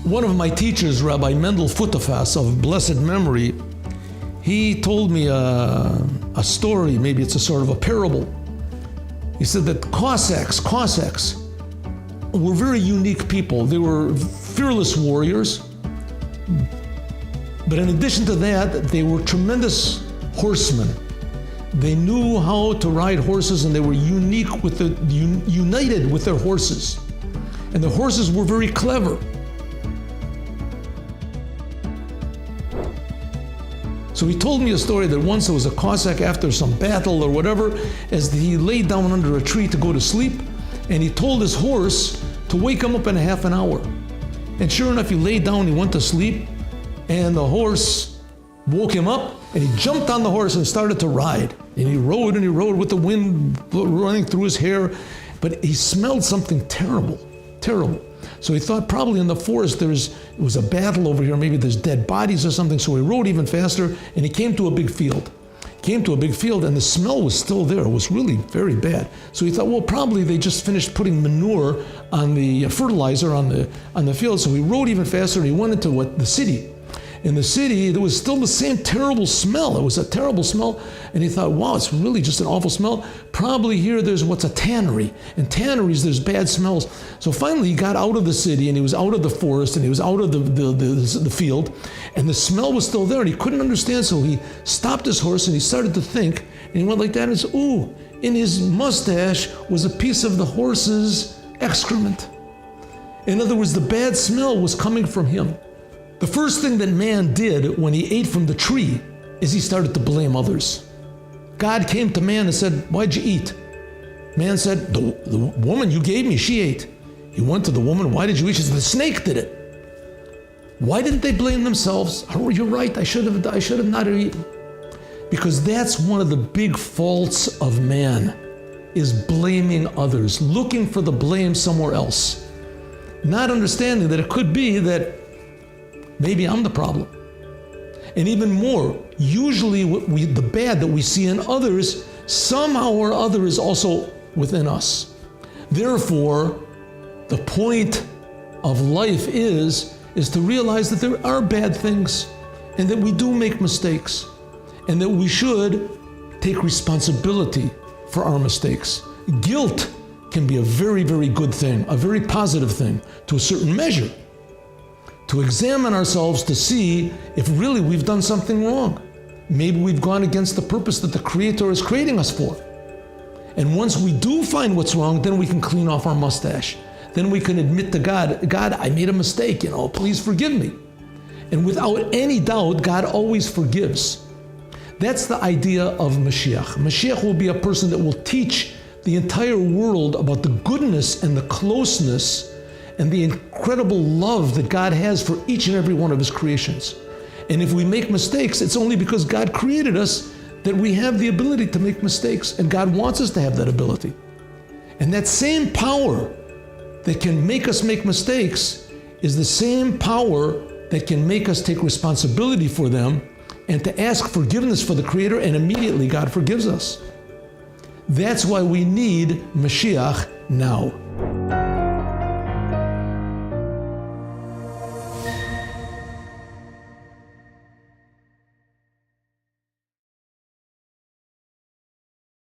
One of my teachers, Rabbi Mendel Futafas of blessed memory, he told me a story, maybe it's a sort of a parable. He said that Cossacks were very unique people. They were fearless warriors, but in addition to that, they were tremendous horsemen. They knew how to ride horses, and they were united with their horses. And the horses were very clever. So he told me a story that once there was a Cossack after some battle or whatever, as he laid down under a tree to go to sleep, and he told his horse to wake him up in a half an hour. And sure enough, he laid down, he went to sleep, and the horse woke him up, and he jumped on the horse and started to ride. And he rode with the wind running through his hair, but he smelled something terrible. So he thought probably in the forest it was a battle over here, maybe there's dead bodies or something, so he rode even faster, and he came to a big field. And the smell was still there. It was really very bad. So he thought, well, probably they just finished putting manure on the fertilizer on the field. So he rode even faster, and he went into the city. In the city, there was still the same terrible smell. It was a terrible smell. And he thought, wow, it's really just an awful smell. Probably here there's what's a tannery. In tanneries, there's bad smells. So finally, he got out of the city, and he was out of the forest, and he was out of the field, and the smell was still there, and he couldn't understand. So he stopped his horse, and he started to think, and he went like that, and said, ooh, in his mustache was a piece of the horse's excrement. In other words, the bad smell was coming from him. The first thing that man did when he ate from the tree is he started to blame others. God came to man and said, why'd you eat? Man said, the woman you gave me, she ate. He went to the woman, why did you eat? She said, the snake did it. Why didn't they blame themselves? Oh, you're right, I should have not eaten. Because that's one of the big faults of man, is blaming others, looking for the blame somewhere else. Not understanding that it could be that maybe I'm the problem. And even more, usually the bad that we see in others, somehow or other is also within us. Therefore, the point of life is to realize that there are bad things, and that we do make mistakes, and that we should take responsibility for our mistakes. Guilt can be a very, very good thing, a very positive thing to a certain measure. To examine ourselves to see if really we've done something wrong. Maybe we've gone against the purpose that the Creator is creating us for. And once we do find what's wrong, then we can clean off our mustache. Then we can admit to God, God, I made a mistake, please forgive me. And without any doubt, God always forgives. That's the idea of Moshiach. Moshiach will be a person that will teach the entire world about the goodness and the closeness and the incredible love that God has for each and every one of His creations. And if we make mistakes, it's only because God created us that we have the ability to make mistakes, and God wants us to have that ability. And that same power that can make us make mistakes is the same power that can make us take responsibility for them and to ask forgiveness for the Creator, and immediately God forgives us. That's why we need Moshiach now.